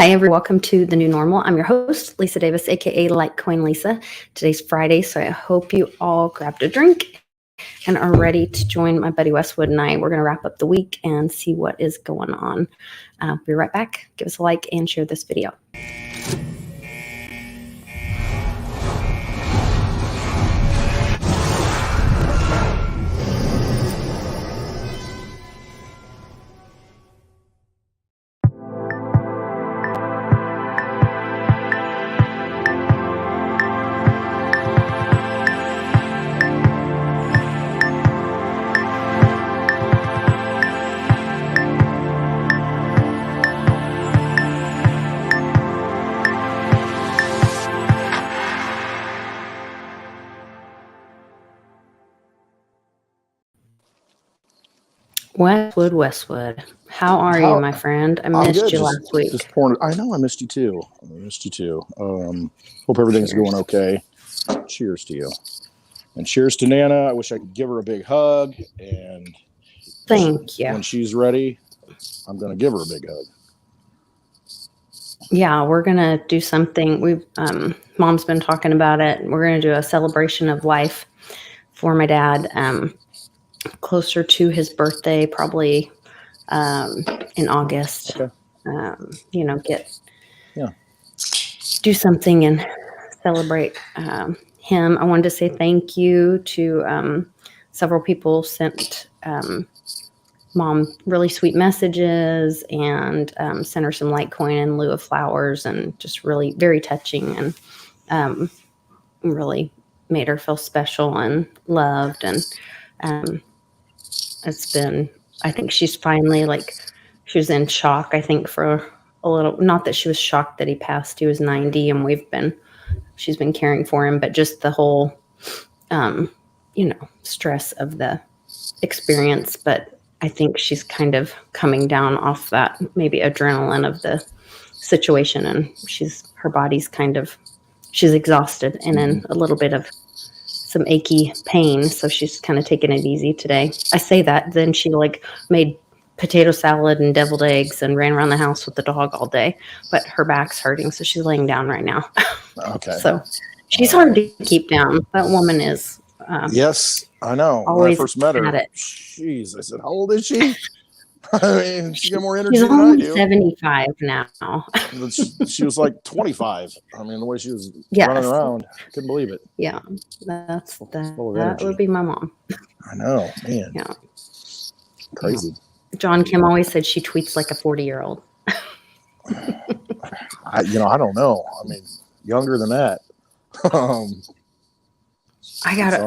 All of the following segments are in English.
Hi, everyone. Welcome to The New Normal. I'm your host, Lisa Davis, aka Litecoin Lisa. Today's Friday, so I hope you all grabbed a drink and are ready to join my buddy Westwood and I. We're going to wrap up the week and see what is going on. Be right back. Give us a like and share this video. Westwood, how are you, my friend? I missed you last week. I know I missed you too. Hope everything's going okay. Cheers to you. And cheers to Nana. I wish I could give her a big hug. And thank you. When she's ready, I'm going to give her a big hug. Yeah, we're going to do something. Mom's been talking about it. We're going to do a celebration of life for my dad. Closer to his birthday, probably in August. Okay. Do something and celebrate him. I wanted to say thank you to several people sent Mom really sweet messages and sent her some Litecoin in lieu of flowers, and just really very touching, and really made her feel special and loved. And it's been, I think she's finally, she was in shock, I think, for a little, not that she was shocked that he passed. He was 90 and she's been caring for him, but just the whole, stress of the experience. But I think she's kind of coming down off that maybe adrenaline of the situation, and her body's she's exhausted and in a little bit of some achy pain, so she's kind of taking it easy today. I say that, then she made potato salad and deviled eggs and ran around the house with the dog all day, but her back's hurting, so she's laying down right now. Okay. So she's hard to keep down. That woman is. Yes, I know. When I first met her, jeez, I said, "How old is she?" I mean, she got more energy than I do. She's 75 now. She was like 25. I mean, the way she was running around, I couldn't believe it. Yeah, that would be my mom. I know, man. Yeah, crazy. John Kim always said she tweets like a 40-year-old. I don't know. I mean, younger than that. I gotta.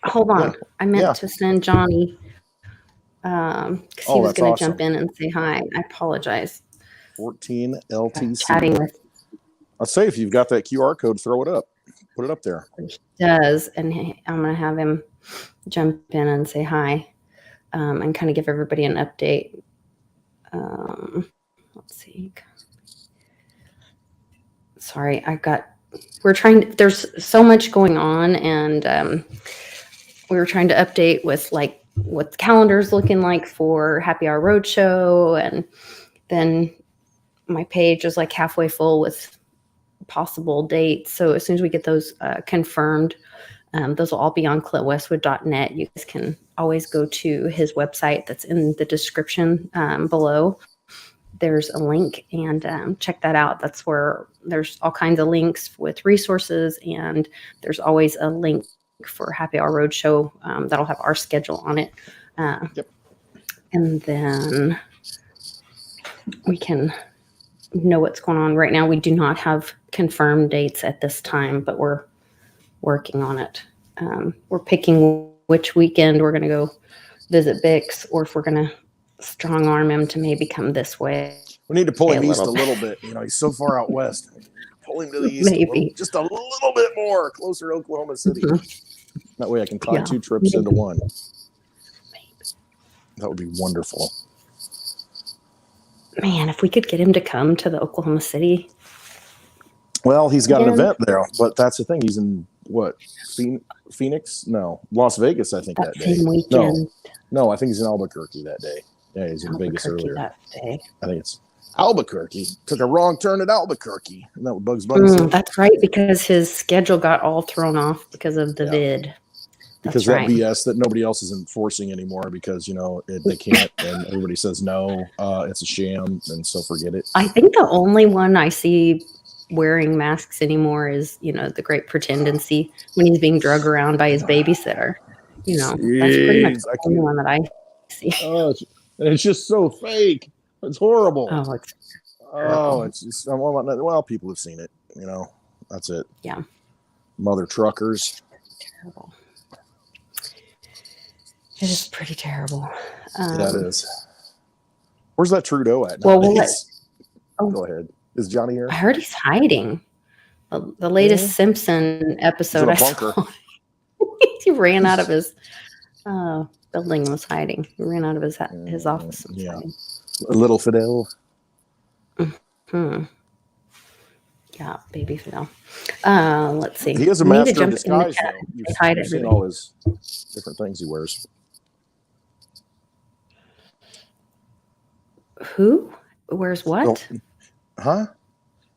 Hold on. Yeah. I meant to send Johnny. Because he was going to jump in and say hi. I apologize. 14 LTC. Chatting with. I'll say, if you've got that QR code, throw it up. Put it up there. He does, and I'm going to have him jump in and say hi, and kind of give everybody an update. Let's see. Sorry, there's so much going on, and we were trying to update with what the calendar's looking like for Happy Hour Roadshow, and then my page is halfway full with possible dates. So as soon as we get those confirmed, those will all be on clintwestwood.net. You guys can always go to his website that's in the description below. There's a link, and check that out. That's where there's all kinds of links with resources, and there's always a link for Happy Hour Roadshow that'll have our schedule on it. Yep. And then we can know what's going on. Right now, we do not have confirmed dates at this time, but we're working on it. We're picking which weekend we're going to go visit Bix, or if we're going to strong arm him to maybe come this way. We need to pull him east a little bit. He's so far out west. Pull him to the east just a little bit more, closer to Oklahoma City. That way I can tie 2 trips into one. That would be wonderful. Man, if we could get him to come to the Oklahoma City. Well, he's got an event there, but that's the thing. He's in Phoenix? No, Las Vegas, I think, that day. Same weekend. No, I think he's in Albuquerque that day. Yeah, he's in Vegas earlier. That day. I think it's Albuquerque took a wrong turn at Albuquerque. And that what Bugs Bunny said. That's right, because his schedule got all thrown off because of the vid. Because that BS that nobody else is enforcing anymore because, they can't and everybody says no, it's a sham, and so forget it. I think the only one I see wearing masks anymore is, the Great Pretendency when he's being drugged around by his babysitter. That's pretty much the only one that I see. Oh, it's just so fake. It's horrible. It's just, well, people have seen it, that's it. Yeah. Mother truckers. Terrible. It is pretty terrible. Yeah, it is. Where's that Trudeau at? Well, go ahead. Is Johnny here? I heard he's hiding. The latest Simpson episode I saw. He ran out of his building and was hiding. He ran out of his office. Yeah. Little Fidel. Yeah, baby Fidel. Let's see. He has a master of disguise, though. You've seen all his different things he wears. Who? Wears what? Huh?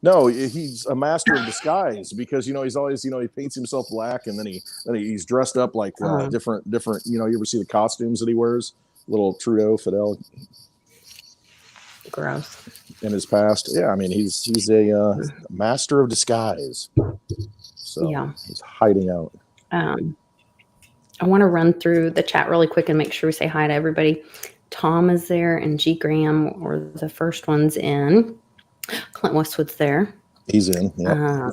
No, he's a master of disguise because he's always he paints himself black and then he's dressed up like different. You ever see the costumes that he wears? Little Trudeau, Fidel. Gross. In his past, yeah, I mean he's a master of disguise. So he's hiding out. I want to run through the chat really quick and make sure we say hi to everybody. Tom is there, and G. Graham were the first ones in. Clint Westwood's there. He's in. Yeah.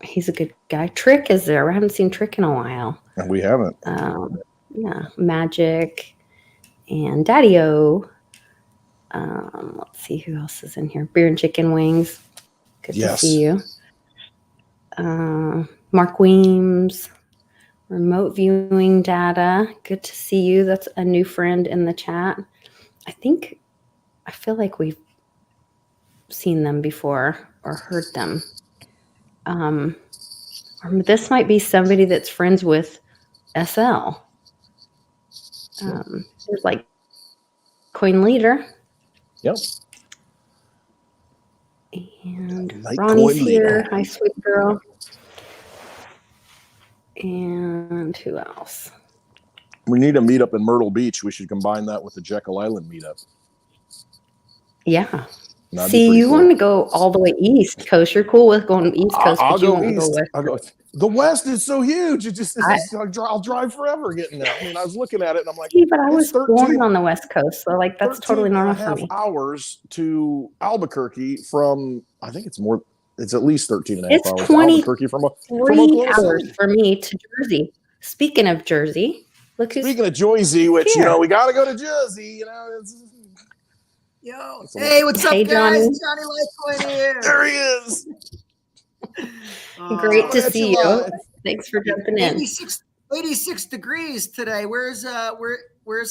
He's a good guy. Trick is there. I haven't seen Trick in a while. And we haven't. Yeah. Magic and Daddy-O. Let's see who else is in here. Beer and Chicken Wings. Good to see you. Mark Weems. Remote viewing data. Good to see you. That's a new friend in the chat. I feel like we've seen them before or heard them. Or this might be somebody that's friends with SL. There's like Coin Leader. Yep. And Ronnie's here. Hi, sweet girl. And who else? We need a meetup in Myrtle Beach. We should combine that with the Jekyll Island meetup. Yeah. See, you want to go all the way east coast. You're cool with going east coast, but you want to go west. The West is so huge. I'll drive forever getting there. I mean, I was looking at it and I'm like, but I was born on the West Coast, so that's totally normal for me. 13.5 hours to Albuquerque from, I think it's more. It's at least 13 and a half hours. It's 23 from hours for me to Jersey. Speaking of Jersey, Speaking of Jersey, which we got to go to Jersey. Hey, what's up, guys? Johnny. Johnny Litecoin here. There he is. Great to see you. Thanks for jumping in. 86 degrees today. Where's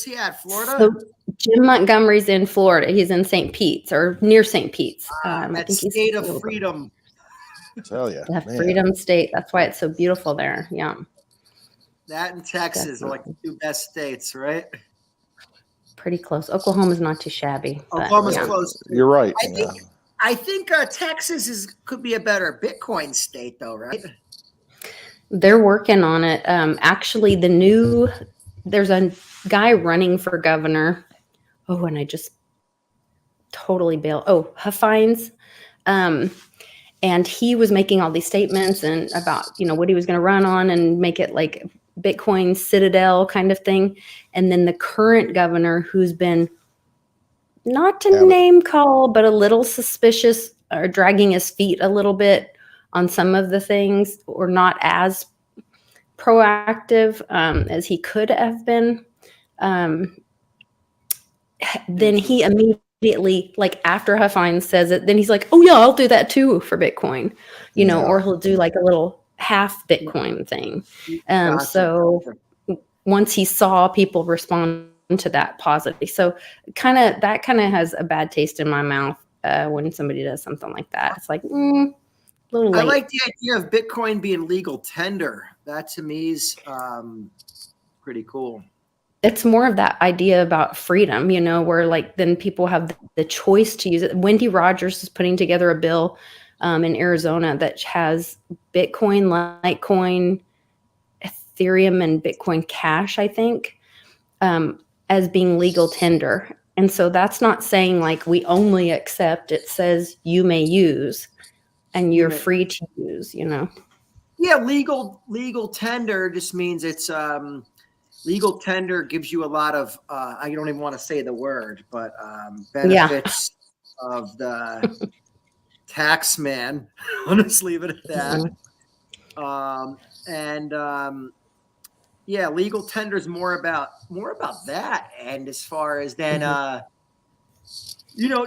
he at? Florida? So Jim Montgomery's in Florida. He's in St. Pete's or near St. Pete's. That state of freedom. Tell you. That freedom state. That's why it's so beautiful there. Yeah. That and Texas are like the two best states, right? Pretty close. Oklahoma's not too shabby. Oklahoma's close. You're right. I think Texas could be a better Bitcoin state, though, right? They're working on it. Actually, there's a guy running for governor. Oh, and I just totally bailed. Oh, Huffines. And he was making all these statements and about, what he was going to run on and make it like Bitcoin citadel kind of thing. And then the current governor, who's been not to name call, but a little suspicious or dragging his feet a little bit on some of the things, or not as proactive as he could have been. Then he immediately, like after Huffines says it, then he's like, oh yeah, I'll do that too for Bitcoin, or he'll do like a little half Bitcoin thing. So once he saw people respond to that positively, so that kind of has a bad taste in my mouth when somebody does something like that. It's like, a little late. I like the idea of Bitcoin being legal tender. That to me is pretty cool. it's more of that idea about freedom, you know, where like then people have the choice to use it. Wendy Rogers is putting together a bill in Arizona that has Bitcoin, Litecoin, Ethereum, and Bitcoin Cash, I think, as being legal tender. And so that's not saying like we only accept, it says you may use and you're free to use, you know. Yeah, legal tender just means it's legal tender gives you a lot of I don't even want to say the word, but benefits of the tax man. I'll just leave it at that. Yeah, legal tender is more about that. And as far as then you know,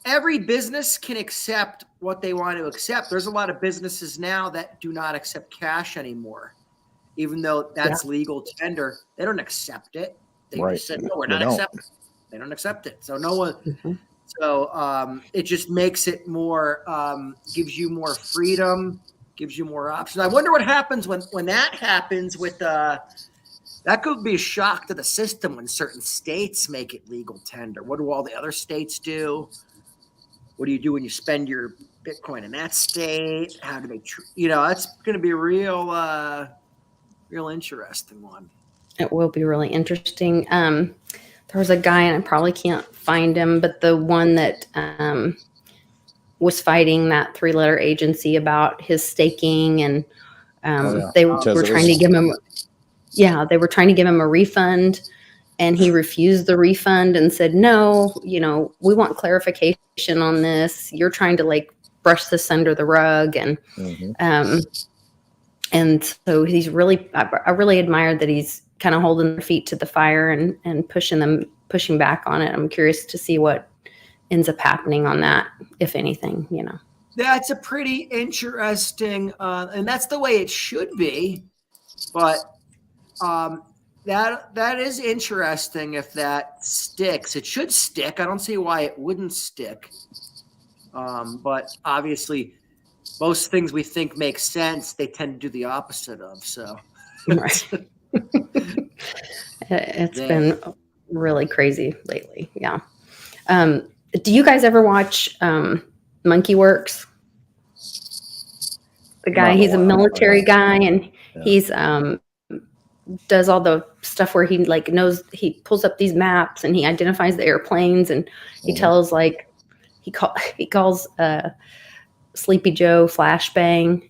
every business can accept what they want to accept. There's a lot of businesses now that do not accept cash anymore, even though that's legal tender. They don't accept it. They just said, no, we're not accepting it. They don't accept it. So no one, so it just makes it more, gives you more freedom, gives you more options. I wonder what happens when that happens with, that could be a shock to the system when certain states make it legal tender. What do all the other states do? What do you do when you spend your Bitcoin in that state? How do they, that's going to be a real interesting one. It will be really interesting. There was a guy, and I probably can't find him, but the one that was fighting that 3-letter agency about his staking, and they were trying to give him, they were trying to give him a refund, and he refused the refund and said, no, we want clarification on this. You're trying to like brush this under the rug. And, and so he's really, I really admired that he's kind of holding their feet to the fire and pushing back on it. I'm curious to see what ends up happening on that, if anything, That's a pretty interesting, and that's the way it should be. But that is interesting if that sticks. It should stick. I don't see why it wouldn't stick. But obviously, most things we think make sense, they tend to do the opposite of. So, right. It's been really crazy lately. Yeah. Do you guys ever watch Monkey Works? The guy, he's a military guy, and he's does all the stuff where he like knows, he pulls up these maps and he identifies the airplanes, and he tells like he calls Sleepy Joe Flashbang.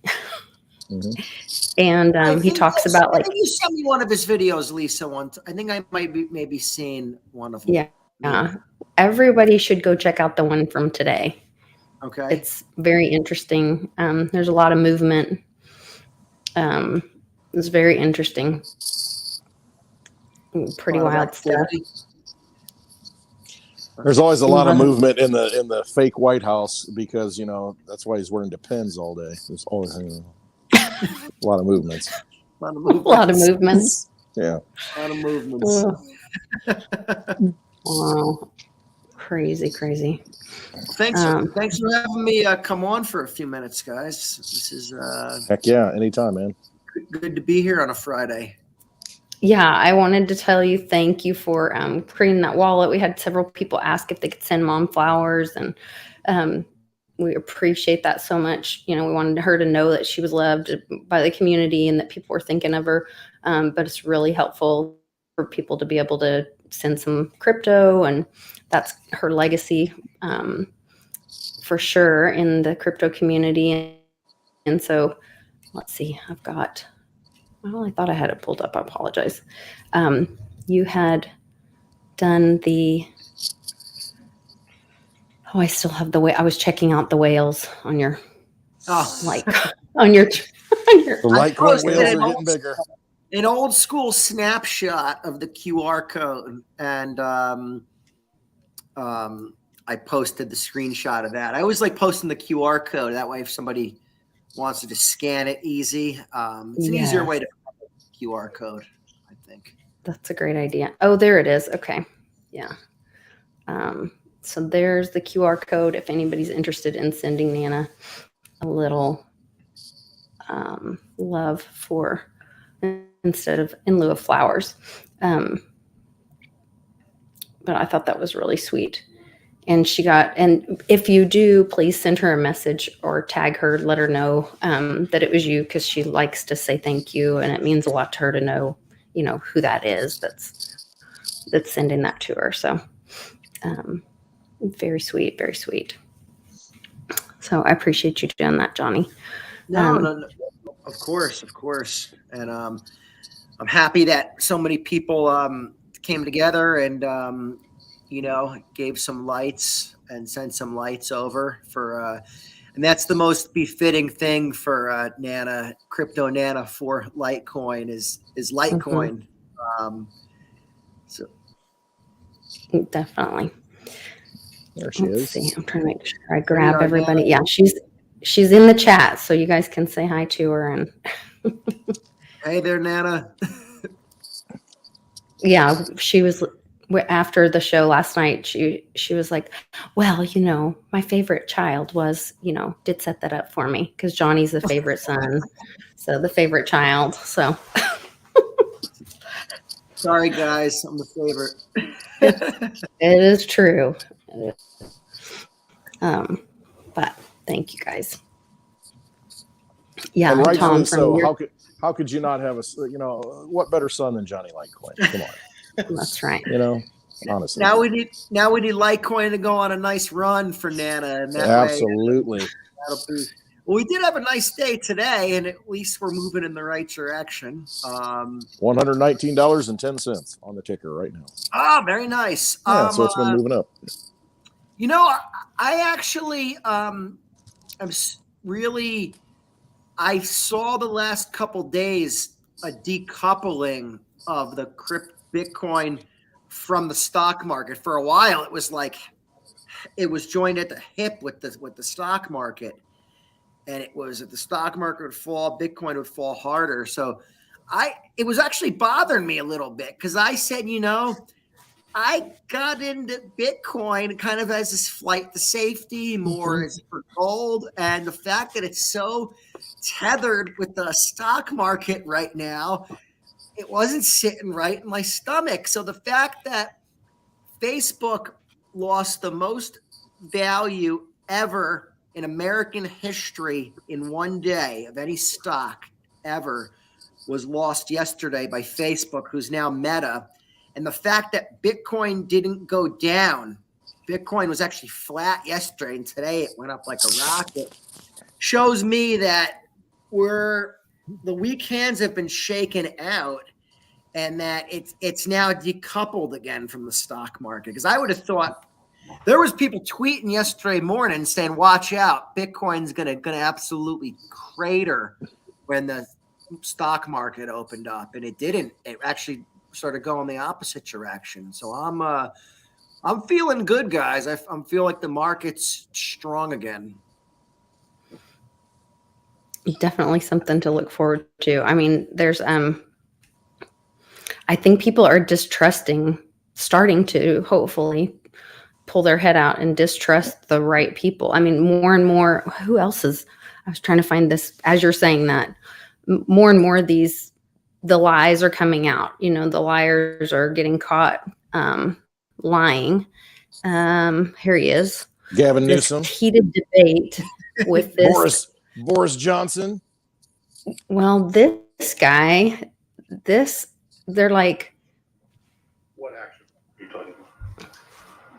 And he talks about like, I think you sent me one of his videos, Lisa, once. I think I might be maybe seen one of them. Yeah. Everybody should go check out the one from today. Okay. It's very interesting. There's a lot of movement. It's very interesting. Pretty wild stuff. There's always a lot of movement in the fake White House because that's why he's wearing Depends all day. There's always a lot of movements. A lot of movements. Yeah. A lot of movements. Wow. Crazy. Thanks for having me come on for a few minutes, guys. This is heck yeah, anytime, man. Good to be here on a Friday. Yeah, I wanted to tell you thank you for creating that wallet. We had several people ask if they could send Mom flowers, and we appreciate that so much. We wanted her to know that she was loved by the community and that people were thinking of her. But it's really helpful for people to be able to send some crypto, and that's her legacy for sure in the crypto community. And so let's see, I thought I had it pulled up. I apologize. You had done I still have I was checking out the whales on your, on your the Litecoin whales are getting bigger. An old school snapshot of the QR code, and I posted the screenshot of that. I always like posting the QR code. That way, if somebody wants to just scan it easy, it's an easier way to QR code, I think. That's a great idea. Oh, there it is. Okay. Yeah. So there's the QR code if anybody's interested in sending Nana a little love for, instead of in lieu of flowers. But I thought that was really sweet. And and if you do, please send her a message or tag her, let her know that it was you, because she likes to say thank you. And it means a lot to her to know, who that is that's sending that to her. So very sweet, very sweet. So I appreciate you doing that, Johnny. No, of course. And I'm happy that so many people came together and, gave some lights and sent some lights over for, and that's the most befitting thing for Nana, crypto Nana for Litecoin is Litecoin. So definitely. There she is. See. I'm trying to make sure I grab everybody. Yeah, she's in the chat, so you guys can say hi to her. And hey there, Nana. Yeah, she was after the show last night. She was like, well, my favorite child was, did set that up for me, because Johnny's the favorite son, so the favorite child. So sorry, guys, I'm the favorite. it is true. But thank you guys. Yeah, and Tom, so how could you not have what better son than Johnny Litecoin? Come on. That's right. Honestly. Now we need Litecoin to go on a nice run for Nana, and that absolutely. Way, that'll be. Well, we did have a nice day today, and at least we're moving in the right direction. $119.10 on the ticker right now. Oh, very nice. Yeah, so it's been moving up. I actually am really. I saw the last couple days a decoupling of the Bitcoin from the stock market. For a while, it was like it was joined at the hip with the stock market, and it was if the stock market would fall, Bitcoin would fall harder. So it was actually bothering me a little bit, because I said, I got into Bitcoin kind of as this flight to safety, more as for gold, and the fact that it's so tethered with the stock market right now, it wasn't sitting right in my stomach. So the fact that Facebook lost the most value ever in American history in one day of any stock ever was lost yesterday by Facebook, who's now Meta. And the fact that Bitcoin didn't go down, Bitcoin was actually flat yesterday, and today it went up like a rocket, shows me that the weak hands have been shaken out, and that it's now decoupled again from the stock market. Because I would have thought there was people tweeting yesterday morning saying, "Watch out, Bitcoin's gonna absolutely crater" when the stock market opened up, and it didn't. It actually started going the opposite direction. So I'm feeling good, guys. I feel like the market's strong again. Definitely something to look forward to. I mean, there's I think people are starting to hopefully pull their head out and distrust the right people. I mean, more and more, who else is, I was trying to find this as you're saying that, more and more the lies are coming out. The liars are getting caught lying. Here he is. Gavin Newsom. Heated debate with this. Boris Johnson. Well, this guy, they're like. What action are you talking about?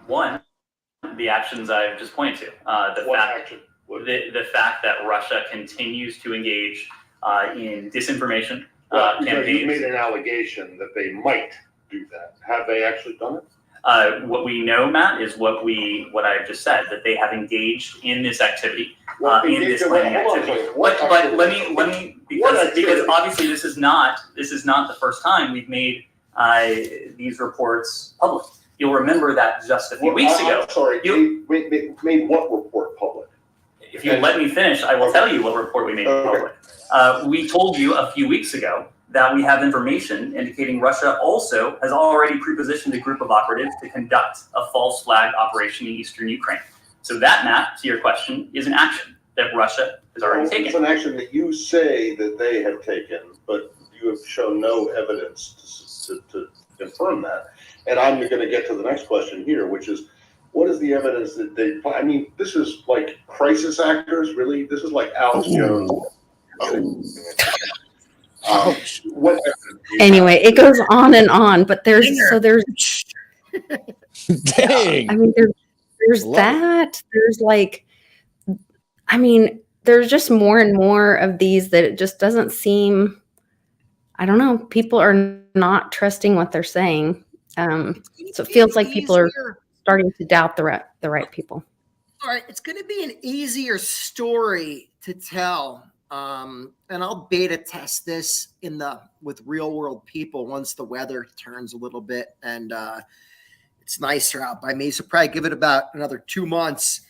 One, the actions I've just pointed to. The fact that Russia continues to engage in disinformation campaigns. You made an allegation that they might do that. Have they actually done it? What we know, Matt, is what I've just said, that they have engaged in this activity, in this lending activity. But let me because obviously this is not the first time we've made these reports public. You'll remember that just a few weeks ago. I'm sorry, made what report public? If you let me finish, I will tell you what report we made public. We told you a few weeks ago that we have information indicating Russia also has already prepositioned a group of operatives to conduct a false flag operation in eastern Ukraine. So that, Matt, to your question, is an action that Russia has already taken. It's an action that you say that they have taken, but you have shown no evidence confirm that. And I'm going to get to the next question here, which is, what is the evidence that they? I mean, this is like crisis actors, really. This is like Alex Jones. What? Anyway, it goes on and on, but there's Dang. I mean, there's Love that. There's like, I mean, there's just more and more of these that it just doesn't seem. I don't know. People are not trusting what they're saying, so it feels like people are starting to doubt the right people. All right, it's going to be an easier story to tell, and I'll beta test this with real world people once the weather turns a little bit and it's nicer out by me. So probably give it about another 2 months,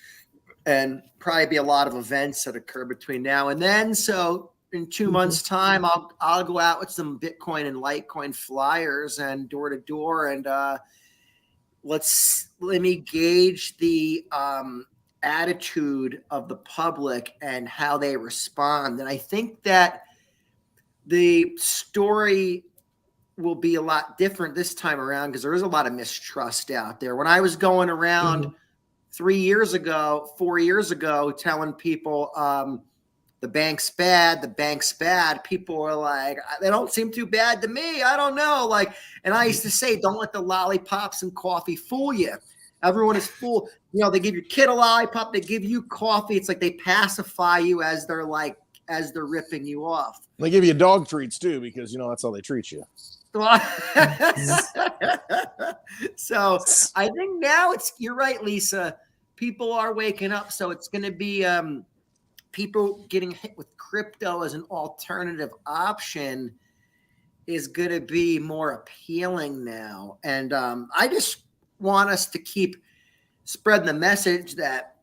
and probably be a lot of events that occur between now and then. So in 2 months' time, I'll go out with some Bitcoin and Litecoin flyers and door to door, and let me gauge the attitude of the public and how they respond. And I think that the story will be a lot different this time around because there is a lot of mistrust out there. When I was going around 4 years ago, telling people the bank's bad, people were like, they don't seem too bad to me. I don't know. Like, and I used to say, don't let the lollipops and coffee fool you. Everyone is fooled. You know, they give your kid a lollipop, they give you coffee. It's like they pacify you as they're ripping you off. They give you dog treats too, because that's how they treat you. So I think now you're right, Lisa. People are waking up. So it's going to be people getting hit with crypto as an alternative option is going to be more appealing now. And I just want us to keep spreading the message that,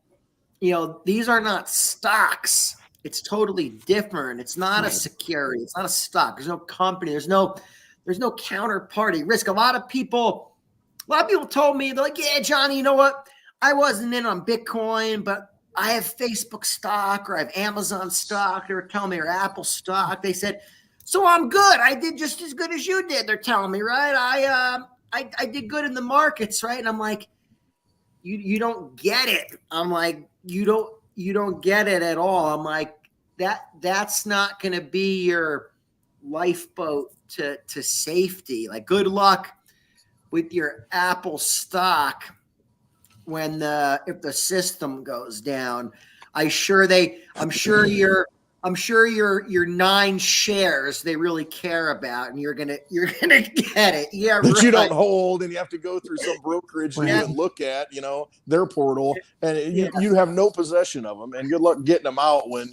these are not stocks. It's totally different. It's not a security. It's not a stock. There's no company. There's no counterparty risk. A lot of people told me, they're like, yeah, Johnny, you know what? I wasn't in on Bitcoin, but I have Facebook stock or I have Amazon stock. They were telling me, or Apple stock. They said, so I'm good. I did just as good as you did. They're telling me, right? I did good in the markets, right? And I'm like, you don't get it. I'm like, you don't get it at all. I'm like, that's not going to be your lifeboat to safety. Like, good luck with your Apple stock if the system goes down. I'm sure your 9 shares they really care about, and you're gonna get it. Yeah, that right. You don't hold, and you have to go through some brokerage and even look at their portal, and you have no possession of them. And good luck getting them out when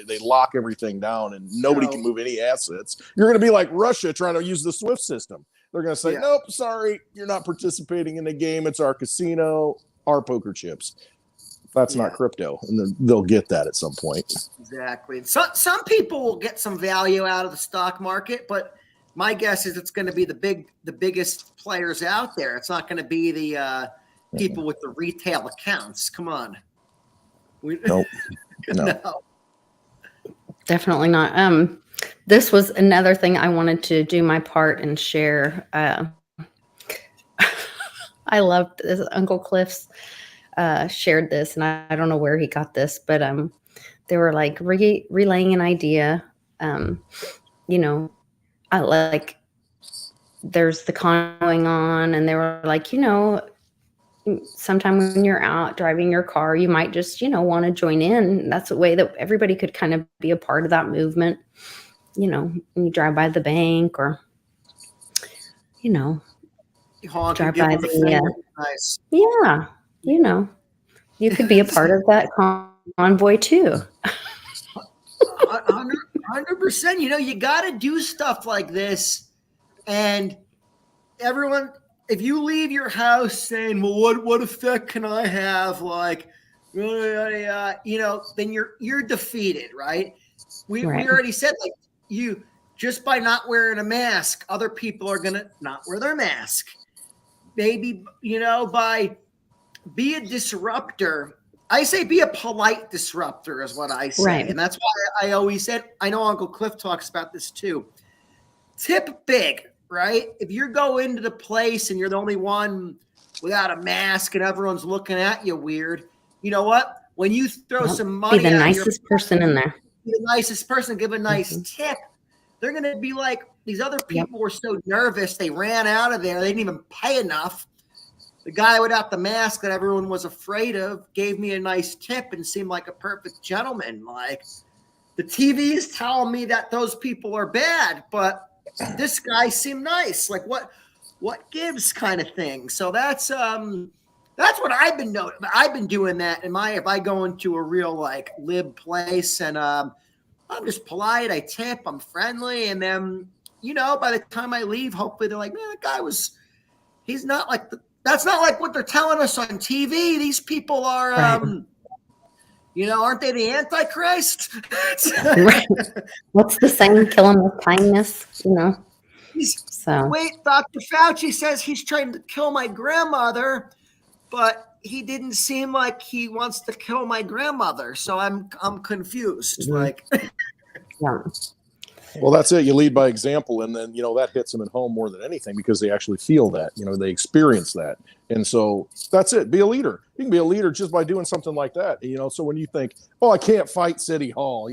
they lock everything down and nobody can move any assets. You're going to be like Russia trying to use the SWIFT system. They're going to say, nope, sorry, you're not participating in the game. It's our casino, our poker chips. That's not crypto, and they'll get that at some point. Exactly. So some people will get some value out of the stock market, but my guess is it's going to be the biggest players out there. It's not going to be the people with the retail accounts. Come on. Nope. No. Definitely not. This was another thing I wanted to do my part and share. I loved this. Uncle Cliff's shared this, and I don't know where he got this, but they were like relaying an idea. I like there's the con going on, and they were like, sometime when you're out driving your car, you might just want to join in. That's a way that everybody could kind of be a part of that movement. When you drive by the bank, or drive by the nice. Yeah, you could be a part of that convoy too. 100%. You got to do stuff like this, and everyone. If you leave your house saying, "Well, what effect can I have?" Like, then you're defeated, right? We already said, like, you just by not wearing a mask, other people are gonna not wear their mask. Maybe by be a disruptor. I say be a polite disruptor is what I say. Right. And that's why I always said, I know Uncle Cliff talks about this too. Tip big, right? If you go into the place and you're the only one without a mask and everyone's looking at you weird, you know what? When you throw some Be money the out nicest person in there. be the nicest person, give a nice tip, they're going to be like, these other people were so nervous, they ran out of there. They didn't even pay enough. The guy without the mask that everyone was afraid of gave me a nice tip and seemed like a perfect gentleman. Like, the TV is telling me that those people are bad, but this guy seemed nice. Like, what gives kind of thing. So that's what I've been doing. I've been doing that if I go into a real like lib place and I'm just polite, I tip, I'm friendly, and then by the time I leave, hopefully they're like, man, that guy he's not like that's not like what they're telling us on TV. These people are aren't they the Antichrist? Right. What's the saying? Kill him with kindness, So wait, Dr. Fauci says he's trying to kill my grandmother, but he didn't seem like he wants to kill my grandmother. So I'm confused. Like, yeah. Well, that's it. You lead by example, and then that hits them at home more than anything because they actually feel that. They experience that, and so that's it. Be a leader. You can be a leader just by doing something like that. So when you think, "Oh, I can't fight City Hall,"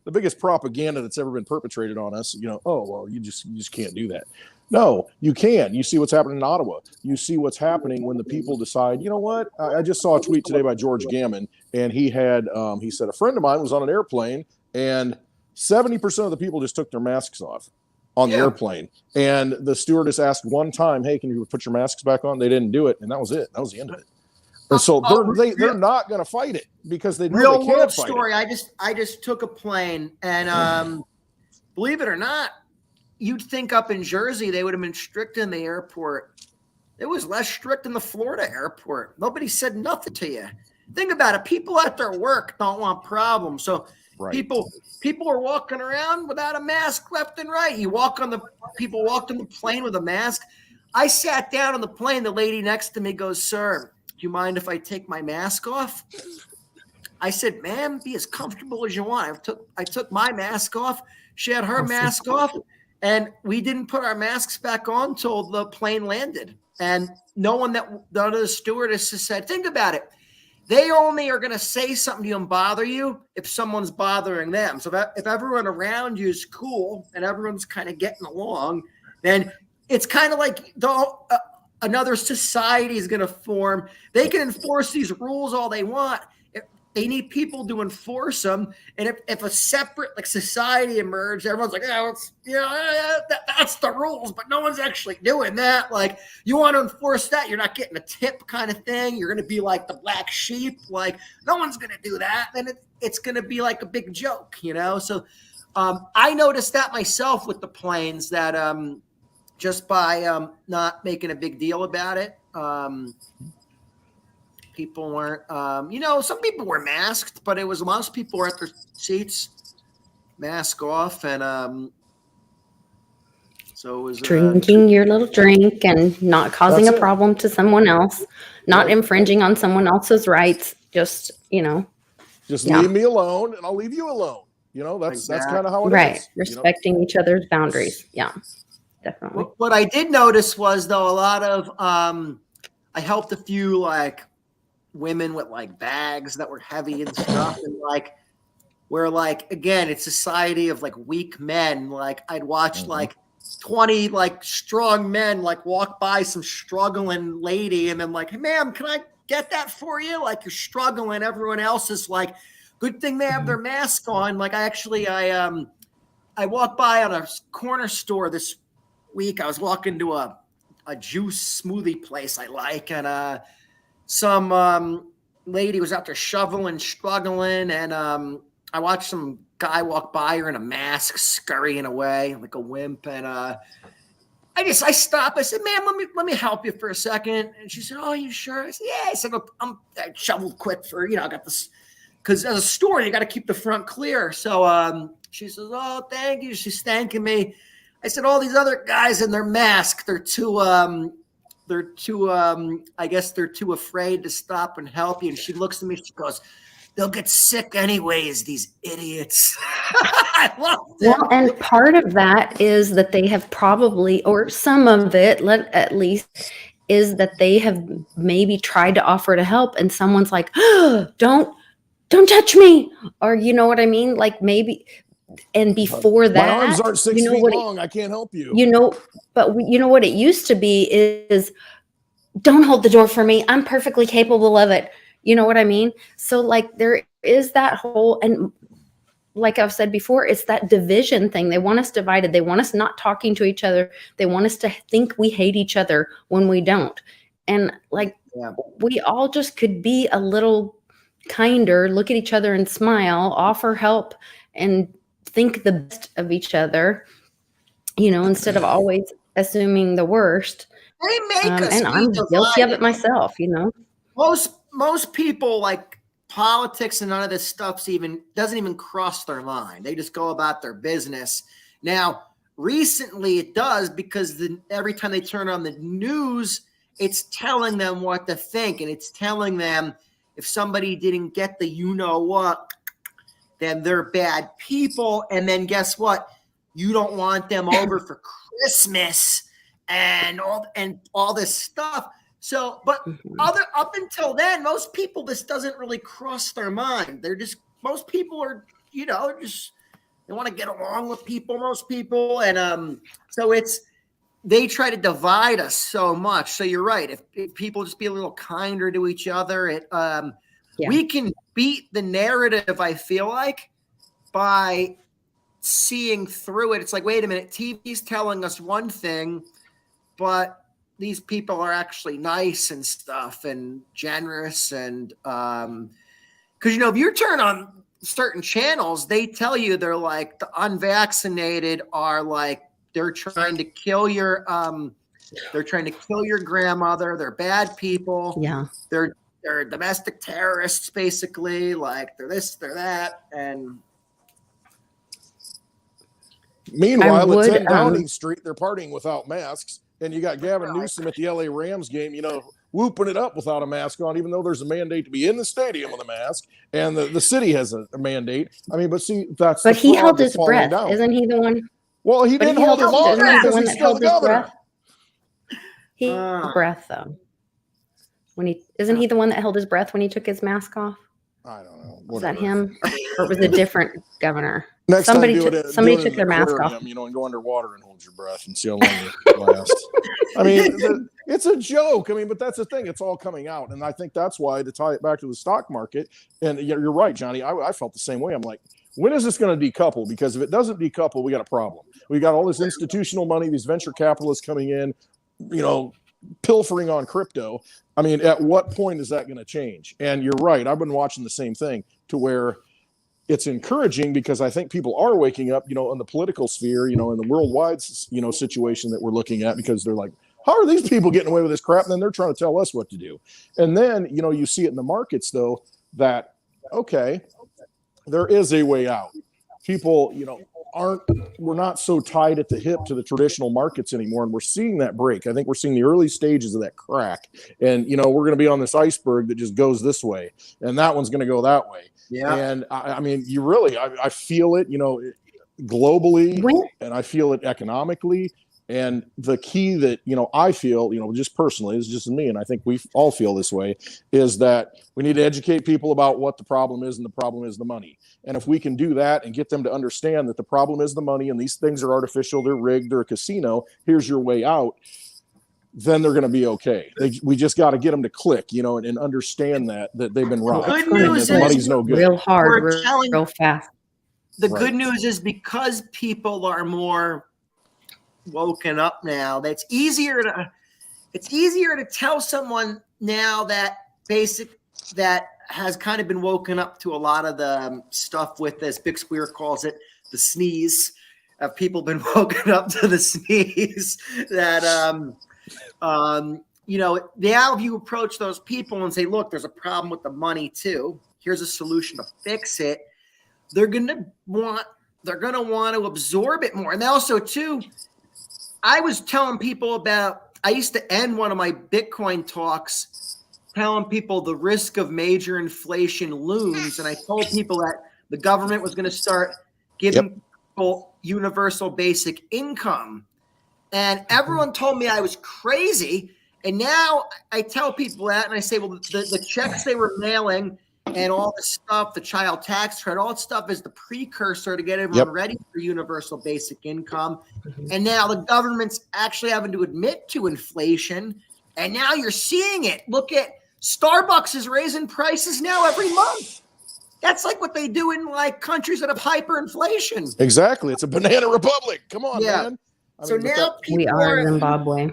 the biggest propaganda that's ever been perpetrated on us. Oh well, you just can't do that. No, you can. You see what's happening in Ottawa. You see what's happening when the people decide, you know what? I just saw a tweet today by George Gammon, and he said a friend of mine was on an airplane, and 70% of the people just took their masks off on the airplane. And the stewardess asked one time, hey, can you put your masks back on? They didn't do it. And that was it. That was the end of it. And so they're not going to fight it because they know they can't fight story. it. I just took a plane and believe it or not, you'd think up in Jersey, they would have been strict in the airport. It was less strict in the Florida airport. Nobody said nothing to you. Think about it. People at their work don't want problems. So people are walking around without a mask left and right. People walked on the plane with a mask. I sat down on the plane. The lady next to me goes, sir, do you mind if I take my mask off? I said, ma'am, be as comfortable as you want. I took my mask off. She had her mask off, and we didn't put our masks back on until the plane landed. And none of the stewardesses said, think about it. They only are going to say something to you and bother you if someone's bothering them. So if everyone around you is cool and everyone's kind of getting along, then it's kind of like another society is going to form. They can enforce these rules all they want. They need people to enforce them. And if a separate society emerged, everyone's like, that's the rules, but no one's actually doing that. Like, you want to enforce that, you're not getting a tip kind of thing. You're going to be like the black sheep. Like, no one's going to do that. Then it's going to be like a big joke, So I noticed that myself with the planes that just by not making a big deal about it, people weren't, some people were masked, but most people were at their seats, mask off, and so it was drinking your little drink and not causing a problem to someone else, not infringing on someone else's rights. Just leave me alone, and I'll leave you alone. That's kind of how it is. Right, respecting each other's boundaries. Yeah, definitely. What I did notice was, though, a lot of I helped a few women with bags that were heavy and stuff, and where again, it's society of weak men. I'd watch 20 strong men walk by some struggling lady, and then hey, ma'am, can I get that for you? You're struggling, everyone else is good thing they have their mask on. I walked by on a corner store this week. I was walking to a juice smoothie place I like, and some lady was out there shoveling, struggling, and I watched some guy walk by her in a mask, scurrying away like a wimp. And I stopped. I said, "Ma'am, let me help you for a second." And she said, "Oh, you sure?" I said, "Yeah." I said, I shoveled quick for I got this, because as a store you got to keep the front clear. So she says, "Oh, thank you." She's thanking me. I said, "All these other guys in their mask, they're too I guess they're too afraid to stop and help you." And she looks at me, she goes, they'll get sick anyways, these idiots. I love it. Well, and part of that is that they have probably, or some of it, at least, is that they have maybe tried to offer to help, and someone's like, oh, don't touch me, or you know what I mean? Like maybe, and before that, my arms aren't 6 feet long. I can't help you. You know, but you know what it used to be is, don't hold the door for me. I'm perfectly capable of it. You know what I mean? So like there is that whole, and like I've said before, it's that division thing. They want us divided. They want us not talking to each other. They want us to think we hate each other when we don't. And like, we all just could be a little kinder, look at each other and smile, offer help, and think the best of each other, you know, instead of always assuming the worst. They make us and I'm guilty of it myself, you know. Most people, like, politics and none of this stuff's doesn't even cross their mind. They just go about their business. Now, recently it does, because every time they turn on the news, it's telling them what to think, and it's telling them if somebody didn't get the you-know-what, then they're bad people. And then guess what? You don't want them over for Christmas and all this stuff. So, but up until then, most people, this doesn't really cross their mind. Most people are, you know, just, they want to get along with people, most people. And so they try to divide us so much. So you're right. If people just be a little kinder to each other, we can beat the narrative, I feel like, by seeing through it. It's like, wait a minute, TV's telling us one thing, but these people are actually nice and stuff and generous. And because, you know, if you turn on certain channels, they tell you they're like, the unvaccinated are like, they're trying to kill your grandmother. They're bad people. Yeah. They're domestic terrorists, basically. Like, they're this, they're that. And meanwhile, at 10 Downing Street, they're partying without masks. And you got Gavin Newsom at the LA Rams game, you know, whooping it up without a mask on, even though there's a mandate to be in the stadium with a mask, and the city has a mandate. I mean, but see, that's. But he held his breath, isn't he the one? Well, he didn't hold it long because he's still the governor. He held his breath though. Isn't he the one that held his breath when he took his mask off? I don't know. Was that him, or was it a different governor? Next somebody time took their mask off. You know, and go underwater and hold your breath and see how long you last. I mean, it's a joke. I mean, but that's the thing. It's all coming out. And I think that's why, to tie it back to the stock market, and you're right, Johnny, I felt the same way. I'm like, when is this going to decouple? Because if it doesn't decouple, we got a problem. We got all this institutional money, these venture capitalists coming in, you know, pilfering on crypto. I mean, at what point is that going to change? And you're right. I've been watching the same thing, to where it's encouraging, because I think people are waking up, you know, in the political sphere, you know, in the worldwide, you know, situation that we're looking at, because they're like, how are these people getting away with this crap? And then they're trying to tell us what to do. And then, you know, you see it in the markets, though, that, okay, there is a way out. People, you know, we're not so tied at the hip to the traditional markets anymore. And we're seeing that break. I think we're seeing the early stages of that crack. And, you know, we're going to be on this iceberg that just goes this way, and that one's going to go that way. Yeah. And I mean, you really, I feel it, you know, globally, and I feel it economically. And the key that, you know, I feel, you know, just personally, it's just me, and I think we all feel this way, is that we need to educate people about what the problem is, and the problem is the money. And if we can do that and get them to understand that the problem is the money, and these things are artificial, they're rigged, they're a casino, here's your way out, then they're going to be okay. We just got to get them to click, you know, and understand that they've been robbed. Good news is money's no good. Real hard, real fast. The good news is, because people are more woken up now, it's easier to tell someone now that has kind of been woken up to a lot of the stuff with, as Big Square calls it, the sneeze. People been woken up to the sneeze that you know, now if you approach those people and say, look, there's a problem with the money too, here's a solution to fix it, they're gonna want to absorb it more. And also too, I was telling people about, I used to end one of my Bitcoin talks telling people the risk of major inflation looms, and I told people that the government was going to start giving people universal basic income, and everyone told me I was crazy. And now I tell people that, and I say, well, the checks they were mailing and all the stuff, the child tax credit, all that stuff is the precursor to get everyone ready for universal basic income. And now the government's actually having to admit to inflation, and now you're seeing it. Look at Starbucks is raising prices now every month. That's like what they do in like countries that have hyperinflation. Exactly. It's a banana republic. Come on, man. So now we are Zimbabwe.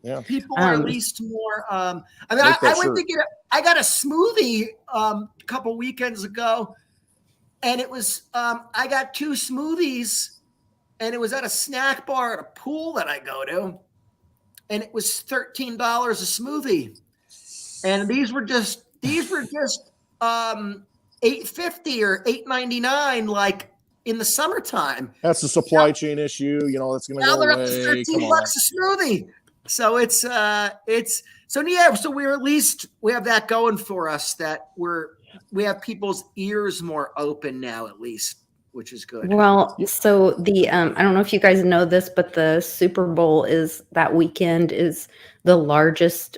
Yeah. People are at least more. I went to get. I got a smoothie a couple weekends ago, and it was. I got 2 smoothies, and it was at a snack bar at a pool that I go to, and it was $13 a smoothie, and these were just $8.50 or $8.99, like in the summertime. That's a supply chain issue. You know, that's going to go away. Now they're up to $13 a smoothie. So so we're at least we have that going for us, that we have people's ears more open now, at least, which is good. Well, so the I don't know if you guys know this, but the Super Bowl is that weekend is the largest.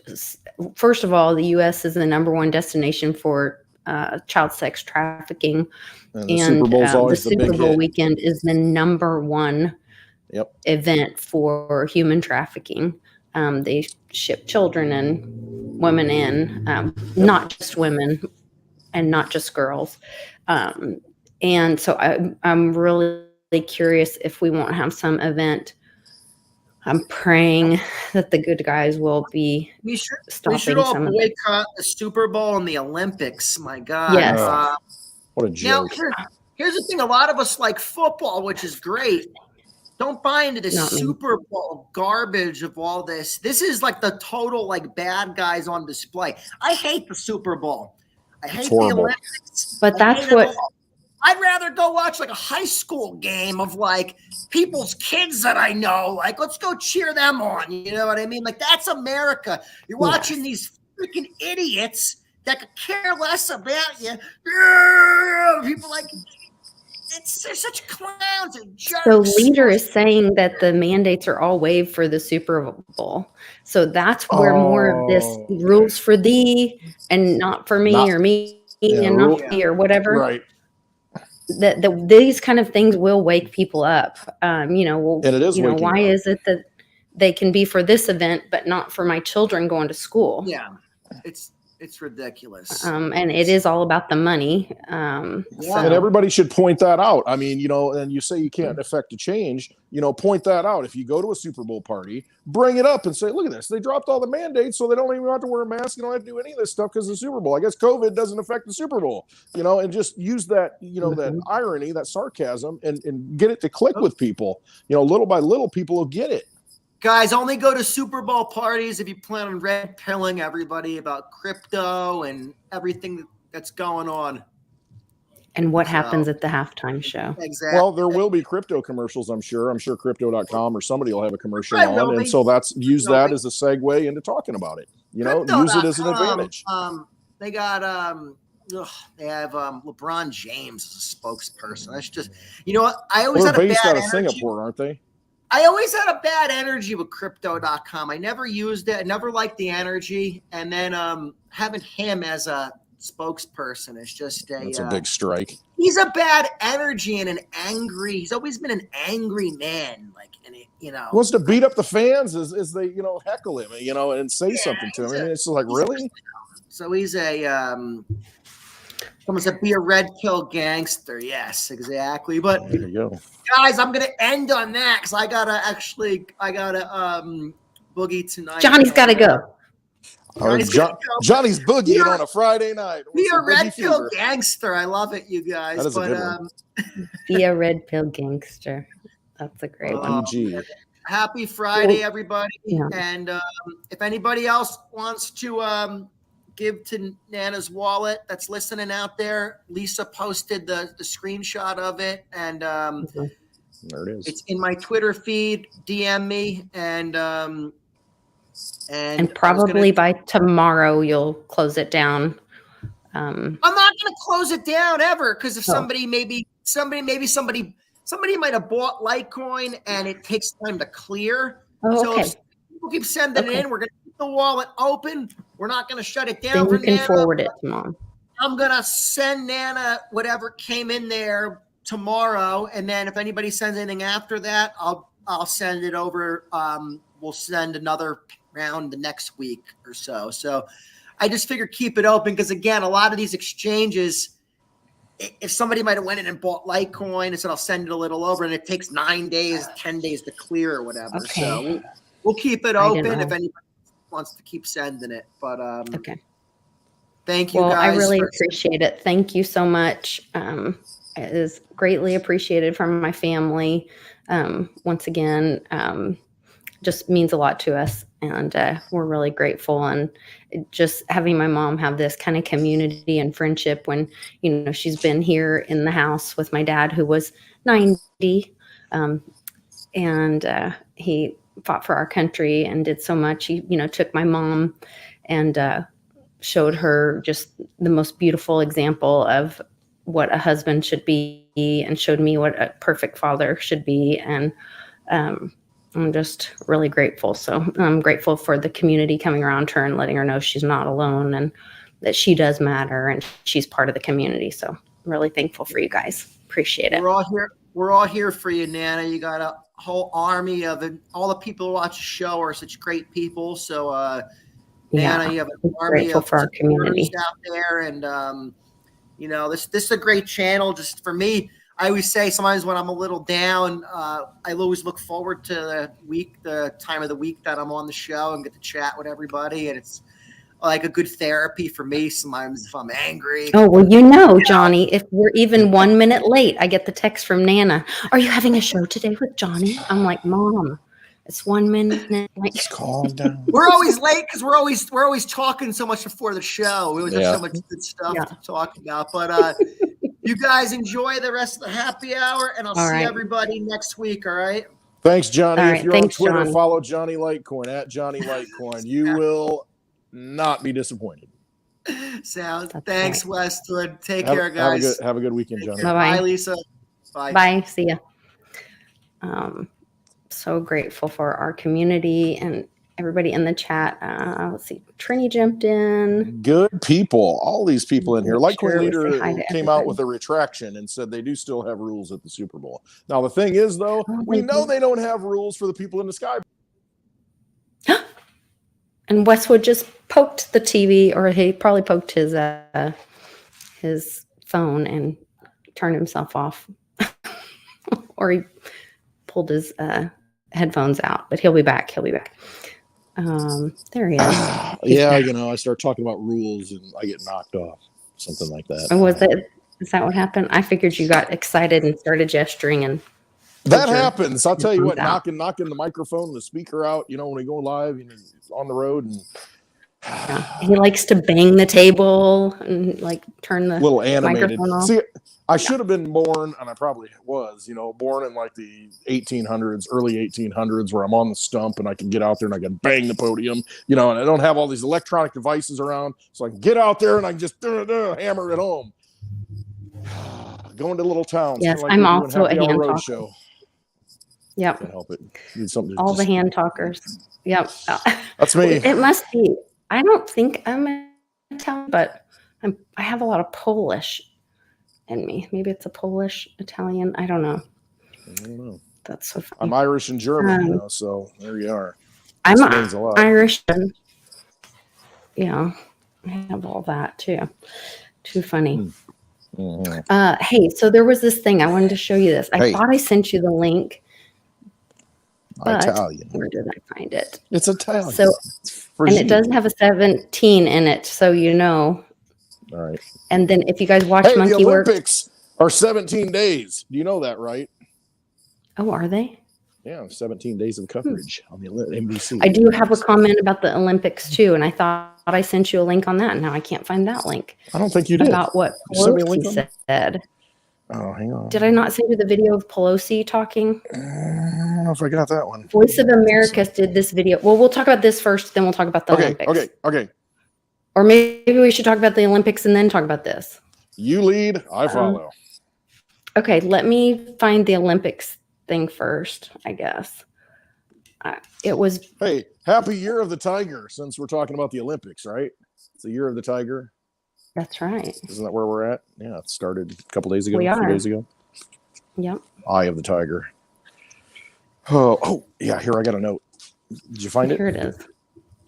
First of all, the U.S. is the #1 destination for child sex trafficking, and the Super Bowl's always the Super Bowl weekend is the #1 event for human trafficking. They ship children and women in, not just women and not just girls. And so I'm really curious if we won't have some event. I'm praying that the good guys will be stopping. We should all some boycott the Super Bowl and the Olympics. My God. Yes. What a joke. Now, here's the thing. A lot of us like football, which is great. Don't buy into this Super Bowl garbage of all this. This is like the total like bad guys on display. I hate the Super Bowl. I hate the Olympics. But that's what I'd rather go watch like a high school game of like people's kids that I know. Like, let's go cheer them on. You know what I mean? Like, that's America. You're watching these freaking idiots that could care less about you. People like they're such clowns and jerks. So Leader is saying that the mandates are all waived for the Super Bowl. So that's where more of this rules for thee and not for me or me and not for thee or whatever. Right. These kind of things will wake people up. And it is why is it that they can be for this event, but not for my children going to school? Yeah. It's ridiculous. And it is all about the money. And everybody should point that out. I mean, and you say you can't affect a change, point that out. If you go to a Super Bowl party, bring it up and say, look at this. They dropped all the mandates, so they don't even have to wear a mask. You don't have to do any of this stuff because of the Super Bowl. I guess COVID doesn't affect the Super Bowl, and just use that, that irony, that sarcasm, and get it to click with people. Little by little, people will get it. Guys, only go to Super Bowl parties if you plan on red pilling everybody about crypto and everything that's going on. And what happens at the halftime show. Exactly. Well, there will be crypto commercials, I'm sure. I'm sure crypto.com or somebody will have a commercial on. And so use that as a segue into talking about it. Use it as an advantage. They got they have LeBron James as a spokesperson. That's just I always They're had a based bad out of energy. Singapore, aren't they? I always had a bad energy with crypto.com. I never used it. I never liked the energy. And then having him as a spokesperson is just That's a big strike. He's a bad energy and he's always been an angry man. He wants to beat up the fans as they, heckle him, and say something to him. And it's like, really? So he's someone said, be a red pill gangster. Yes, exactly. But there you go. Guys, I'm gonna end on that because I gotta boogie tonight. Johnny's gotta go. Johnny's boogieing on a Friday night. Be a red pill gangster. I love it, you guys. That is a good one. Be a red pill gangster. That's a great one. Happy Friday, everybody. Yeah. And if anybody else wants to give to Nana's wallet that's listening out there, Lisa posted the screenshot of it, and there it is. It's in my Twitter feed. DM me, and And probably by tomorrow you'll close it down. I'm not going to close it down ever, because if somebody might have bought Litecoin and it takes time to clear. So if people keep sending it in, we're going to keep the wallet open. We're not going to shut it down. Then you can forward it to Mom. I'm going to send Nana whatever came in there tomorrow, and then if anybody sends anything after that, I'll send it over. We'll send another round the next week or so. So I just figured keep it open, because again, a lot of these exchanges, if somebody might have went in and bought Litecoin and said I'll send it a little over, and it takes 9 days, 10 days to clear or whatever. Okay. So we'll keep it open if anybody wants to keep sending it. But thank you guys. I really appreciate it. Thank you so much. It is greatly appreciated from my family. Once again, just means a lot to us, and we're really grateful. And just having my mom have this kind of community and friendship when, she's been here in the house with my dad, who was 90, and he fought for our country and did so much. He, took my mom and showed her just the most beautiful example of what a husband should be, and showed me what a perfect father should be. And I'm just really grateful. So I'm grateful for the community coming around her and letting her know she's not alone, and that she does matter, and she's part of the community. So I'm really thankful for you guys. Appreciate it. We're all here for you, Nana. You got a whole army of it. All the people who watch the show are such great people. So Nana, you have an army of for our community out there. And this is a great channel just for me. I always say sometimes when I'm a little down, I always look forward to the time of the week that I'm on the show and get to chat with everybody. And it's like a good therapy for me sometimes if I'm angry. Oh, well, Johnny, if we're even 1 minute late, I get the text from Nana. Are you having a show today with Johnny? I'm like, Mom, it's 1 minute late. Just calm down. We're always late because we're always talking so much before the show. We always have so much good stuff to talk about. But you guys enjoy the rest of the happy hour, and I'll see everybody next week. All right. Thanks, Johnny. All if right, you're on Twitter, Johnny. follow Johnny Litecoin at Johnny Litecoin. You will not be disappointed. Thanks, Westwood. Take care, guys. Have a good weekend, Johnny. Bye, Lisa. Bye. Bye. See ya. So grateful for our community and everybody in the chat. Let's see. Trini jumped in. Good people. All these people in here. Litecoin Leader came out everybody. with a retraction and said they do still have rules at the Super Bowl. Now, the thing is, though, we know they don't have rules for the people in the sky. And Westwood just poked the TV, or he probably poked his phone and turned himself off. Or he pulled his headphones out, but he'll be back. There he is. I start talking about rules and I get knocked off. Something like that. And is that what happened? I figured you got excited and started gesturing, and that happens. I'll tell you what, knocking the microphone, the speaker out, when we go live, on the road, and he likes to bang the table and turn the little animated microphone off. See, I should have been born, and I probably was, born in like the 1800s, early 1800s, where I'm on the stump and I can get out there and I can bang the podium, and I don't have all these electronic devices around, so I can get out there and I can just hammer it home. Going to little towns. Yes, like I'm also a hand talker. Show. Yep. Can't help it. Need something. All the hand talkers. Yep. That's me. It must be. I don't think I'm Italian, but I have a lot of Polish in me. Maybe it's a Polish Italian. I don't know. That's so funny. I'm Irish and German, so there you are. I'm Irish. And, I have all that too. Too funny. Mm-hmm. Hey, so there was this thing. I wanted to show you this. I thought I sent you the link. But Italian. Where did I find it? It's Italian. So, and it does have a 17 in it, so All right. And then if you guys watch Monkey the Work, Olympics are 17 days. Do you know that, right? Oh, are they? Yeah, 17 days of coverage on the NBC. I do have a comment about the Olympics too, and I thought I sent you a link on that, and now I can't find that link. I don't think you did. About what Pelosi said. Oh, hang on. Did I not send you the video of Pelosi talking? I don't know if I got that one. Voice of America did this video. Well, we'll talk about this first, then we'll talk about the Olympics. Okay. Or maybe we should talk about the Olympics and then talk about this. You lead, I follow. Okay, let me find the Olympics thing first, I guess. It was... Hey, happy Year of the Tiger, since we're talking about the Olympics, right? It's the Year of the Tiger. That's right. Isn't that where we're at? Yeah, it started a couple days ago, We a few are. days ago. Yep. Eye of the Tiger. Oh, yeah, here, I got a note. Did you find it? Here it is.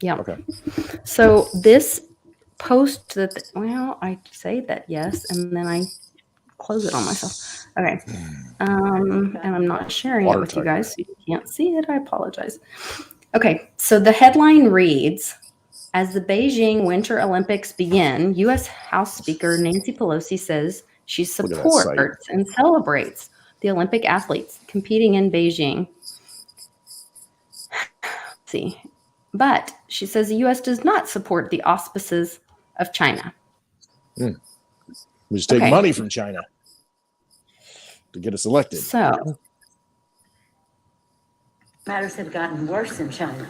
Yeah. Okay. So this post that, well, I say that yes, and then I close it on myself. Okay. And I'm not sharing Water it with you tiger. guys, so you can't see it. I apologize. Okay. So the headline reads, as the Beijing Winter Olympics begin, U.S. House Speaker Nancy Pelosi says she Look at that sight. supports and celebrates the Olympic athletes competing in Beijing. Let's see. But she says the U.S. does not support the auspices of China. We just take Okay. money from China to get us elected. So, Matters have gotten worse in China.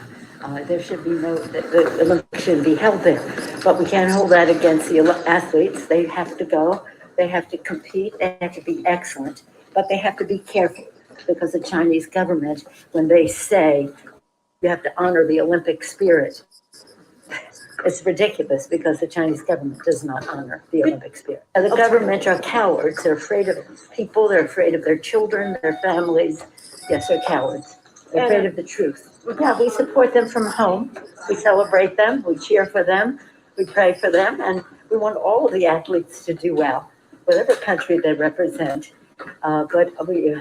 There should be the Olympics shouldn't be held there. But we can't hold that against the athletes. They have to go. They have to compete. They have to be excellent. But they have to be careful because the Chinese government, when they say you have to honor the Olympic spirit, it's ridiculous because the Chinese government does not honor the Olympic spirit. And the government are cowards. They're afraid of people. They're afraid of their children, their families. Yes, they're cowards. They're afraid of the truth. Yeah, we support them from home. We celebrate them. We cheer for them. We pray for them. And we want all of the athletes to do well, whatever country they represent. But we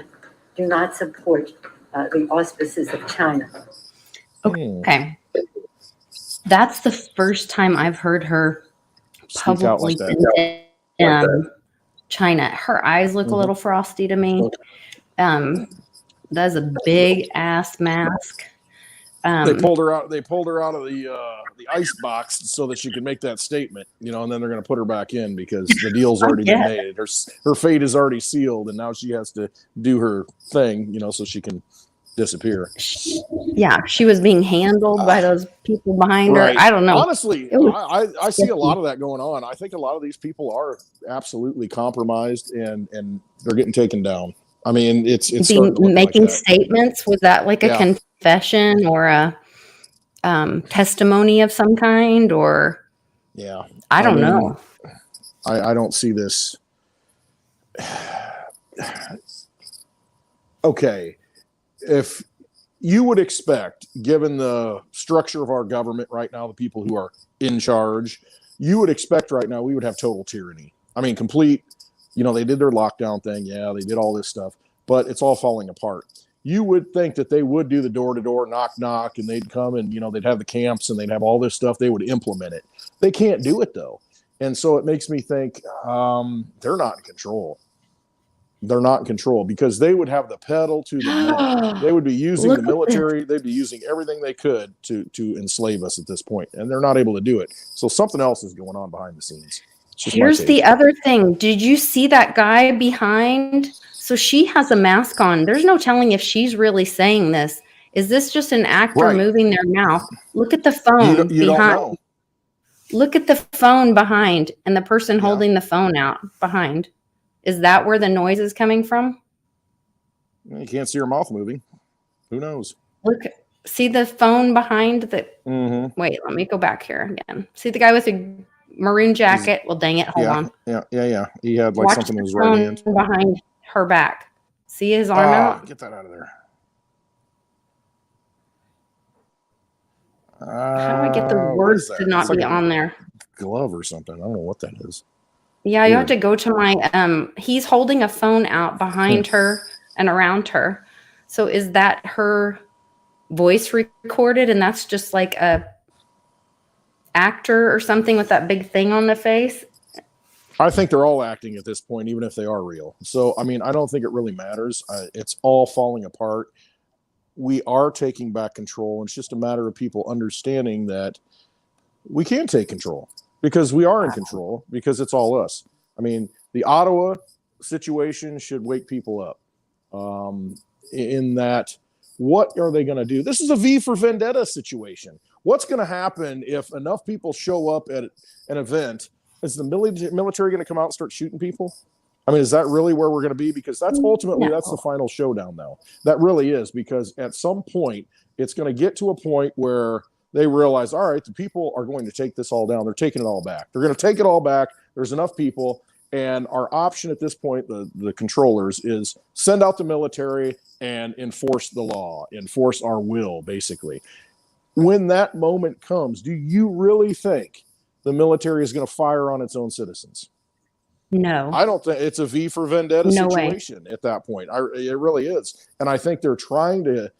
do not support the auspices of China. okay. That's the first time I've heard her Speak out publicly like that. condemn China. Her eyes look a little frosty to me. That's a big ass mask. They pulled her out. They pulled her out of the ice box so that she could make that statement, and then they're going to put her back in because the deal's already been made. Her fate is already sealed, and now she has to do her thing, so she can disappear. Yeah, she was being handled by those people behind her. I don't know. Honestly, I see a lot of that going on. I think a lot of these people are absolutely compromised, and they're getting taken down. I mean, it's making like statements. Was that like a confession or a testimony of some kind? Or I don't know. I don't see this. Okay, if you would expect, given the structure of our government right now, the people who are in charge, you would expect right now we would have total tyranny. I mean, complete. They did their lockdown thing. Yeah, they did all this stuff, but it's all falling apart. You would think that they would do the door-to-door knock, and they'd come and, they'd have the camps and they'd have all this stuff. They would implement it. They can't do it, though. And so it makes me think they're not in control. They're not in control because they would have the pedal to the metal. They would be using the military. They'd be using everything they could to enslave us at this point, and they're not able to do it. So something else is going on behind the scenes. Here's the other thing. Did you see that guy behind? So she has a mask on. There's no telling if she's really saying this. Is this just an actor moving their mouth? Look at the phone you don't behind. know. Look at the phone behind and the person holding the phone out behind. Is that where the noise is coming from? You can't see her mouth moving. Who knows? Look, see the phone behind the. Mm-hmm. Wait, let me go back here again. See the guy with the maroon jacket? Well, dang it. Hold on. Yeah. He had like Watch something in the his right hand. phone behind her back. See his arm out? Get that out of there. How do I get the words to not be on there? Glove or something. I don't know what that is. Yeah, you have to go to my he's holding a phone out behind her and around her. So is that her voice recorded and that's just like a actor or something with that big thing on the face? I think they're all acting at this point, even if they are real. So, I mean, I don't think it really matters. It's all falling apart. We are taking back control. It's just a matter of people understanding that we can take control because we are in control because it's all us. I mean, the Ottawa situation should wake people up. In that, what are they going to do? This is a V for Vendetta situation. What's going to happen if enough people show up at an event? Is the military going to come out and start shooting people? I mean, is that really where we're going to be? Because that's ultimately, that's the final showdown, though. That really is, because at some point, it's going to get to a point where they realize, all right, the people are going to take this all down. They're taking it all back. They're going to take it all back. There's enough people. And our option at this point, the controllers, is send out the military and enforce the law, enforce our will, basically. When that moment comes, do you really think the military is going to fire on its own citizens? No. I don't think it's a V for Vendetta No situation at that point. It really is. And I think they're trying to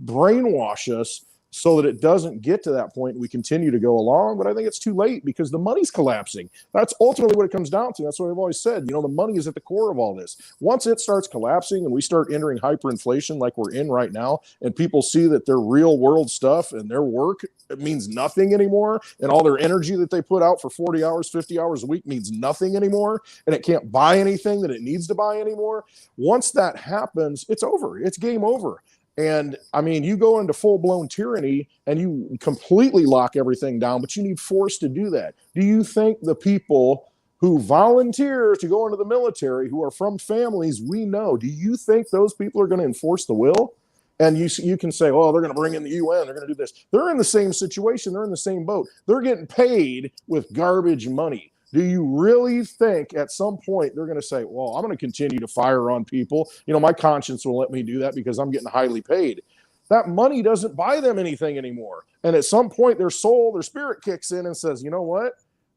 brainwash us so that it doesn't get to that point and we continue to go along. But I think it's too late because the money's collapsing. That's ultimately what it comes down to. That's what I've always said. The money is at the core of all this. Once it starts collapsing and we start entering hyperinflation like we're in right now, and people see that their real world stuff and their work, it means nothing anymore, and all their energy that they put out for 40 hours, 50 hours a week means nothing anymore, and it can't buy anything that it needs to buy anymore. Once that happens, it's over. It's game over. And I mean, you go into full-blown tyranny and you completely lock everything down, but you need force to do that. Do you think the people who volunteer to go into the military, who are from families we know, do you think those people are going to enforce the will? And you can say, oh, they're going to bring in the UN, they're going to do this. They're in the same situation. They're in the same boat. They're getting paid with garbage money. Do you really think at some point they're going to say, well, I'm going to continue to fire on people? My conscience will let me do that because I'm getting highly paid. That money doesn't buy them anything anymore. And at some point, their soul, their spirit kicks in and says, you know what?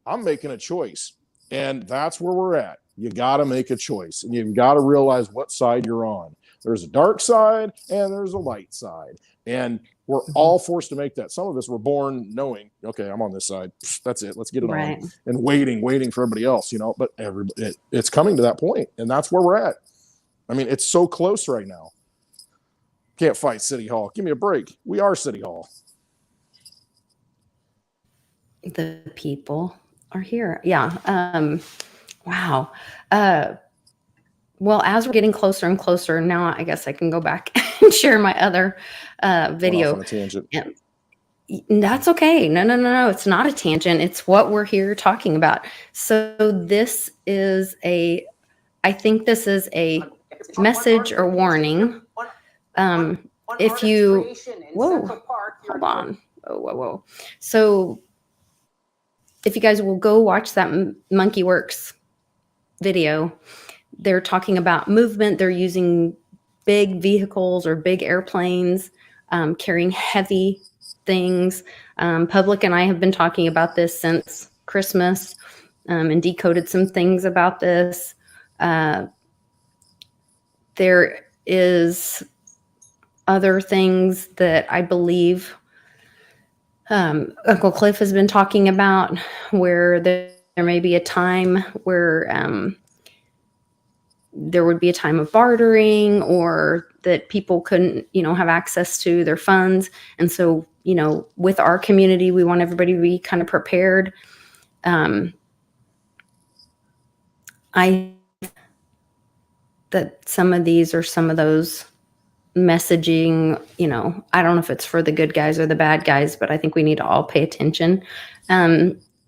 I'm making a choice. And that's where we're at. You got to make a choice. And you've got to realize what side you're on. There's a dark side and there's a light side. And we're all forced to make that. Some of us were born knowing, okay, I'm on this side. That's it. Let's get it on. And waiting for everybody else, but it's coming to that point, and that's where we're at. I mean, it's so close right now. Can't fight City Hall. Give me a break. We are City Hall. The people are here. Yeah. Wow. Well, as we're getting closer and closer, now I guess I can go back and share my other video. On a tangent. And that's okay. No. It's not a tangent. It's what we're here talking about. So this is I think this is a message or warning. If you, whoa, hold on. Whoa. So if you guys will go watch that Monkey Works video, they're talking about movement. They're using big vehicles or big airplanes, carrying heavy things. Public and I have been talking about this since Christmas and decoded some things about this. There is other things that I believe Uncle Cliff has been talking about, where there may be a time where there would be a time of bartering, or that people couldn't, have access to their funds. And so, with our community, we want everybody to be kind of prepared. That some of these are some of those messaging, I don't know if it's for the good guys or the bad guys, but I think we need to all pay attention.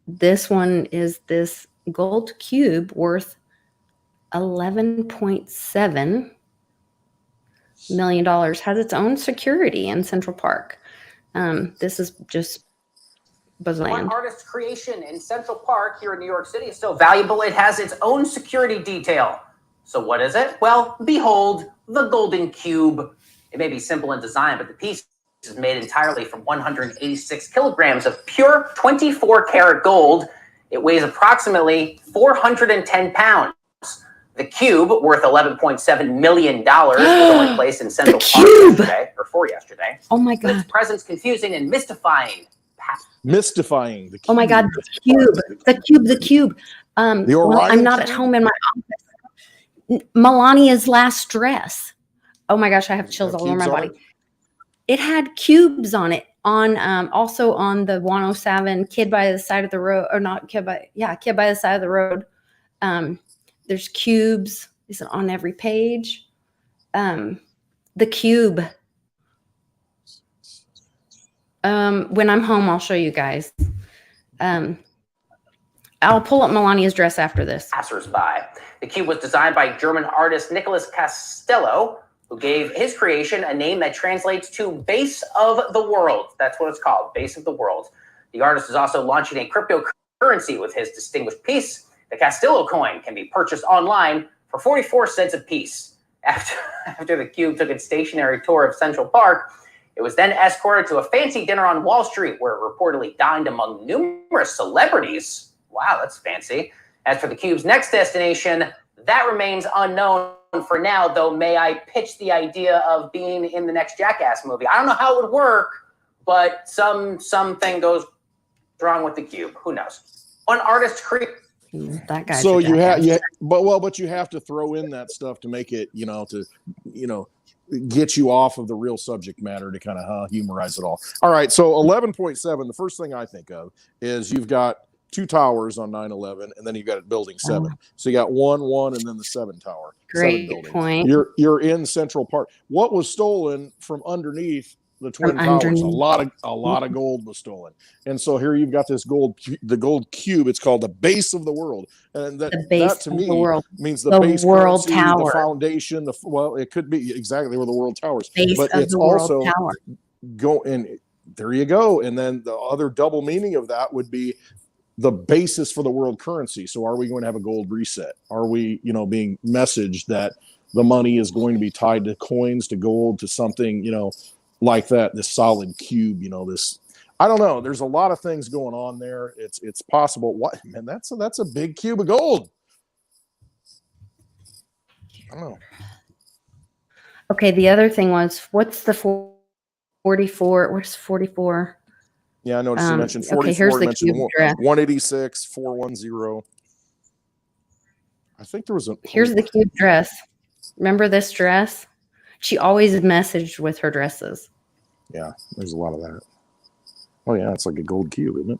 This one is this gold cube worth $11.7 million, has its own security in Central Park. This is just Buzzland. One artist's creation in Central Park here in New York City is so valuable it has its own security detail. So what is it? Well, behold, the golden cube. It may be simple in design, but the piece is made entirely from 186 kilograms of pure 24-karat gold. It weighs approximately 410 pounds. The cube, worth $11.7 million, was only placed in Central Park yesterday, or yesterday. Oh my God. Its presence confusing and mystifying. Mystifying. Oh my God, the cube. Well, I'm not at home in my office. Melania's last dress. Oh my gosh, I have chills all over my body. It had cubes on it, also on the 107 Kid by the Side of the Road, or not Kid by the Side of the Road. there's cubes. Is it on every page? The cube. When I'm home, I'll show you guys. I'll pull up Melania's dress after this. Passersby. The cube was designed by German artist Nicholas Castello, who gave his creation a name that translates to base of the world. That's what it's called, base of the world. The artist is also launching a cryptocurrency with his distinguished piece. The Castillo coin can be purchased online for 44 cents a piece. After the cube took its stationary tour of Central Park, it was then escorted to a fancy dinner on Wall Street, where it reportedly dined among numerous celebrities. Wow, that's fancy. As for the cube's next destination, that remains unknown for now, though may I pitch the idea of being in the next Jackass movie. I don't know how it would work, but something goes wrong with the cube. Who knows? One artist that guy. So you have, but you have to throw in that stuff to make it, get you off of the real subject matter to kind of humorize it all. All right, so 11.7. The first thing I think of is you've got 2 towers on 9/11, and then you got building 7. So you got 1, and then the 7 tower. Great 7 point. You're in Central Park. What was stolen from underneath the Twin Towers? A lot of gold was stolen. And so here you've got this the gold cube. It's called the base of the world, and that to me means the base world currency, tower, the foundation. It could be exactly where the world towers. Base but of it's the world also tower. There you go. And then the other double meaning of that would be the basis for the world currency. So are we going to have a gold reset? Are we, being messaged that the money is going to be tied to coins, to gold, to something, like that, this solid cube, this, I don't know. There's a lot of things going on there. It's possible. What, man, that's a big cube of gold. I don't know. Okay. The other thing was, what's the 44? What's 44? Yeah, I noticed you mentioned 44. Okay, here's the mentioned cube dress. 186, 410. I think there was a. Here's the cube dress. Remember this dress? She always messaged with her dresses. Yeah, there's a lot of that. Oh yeah, it's like a gold cube, isn't it?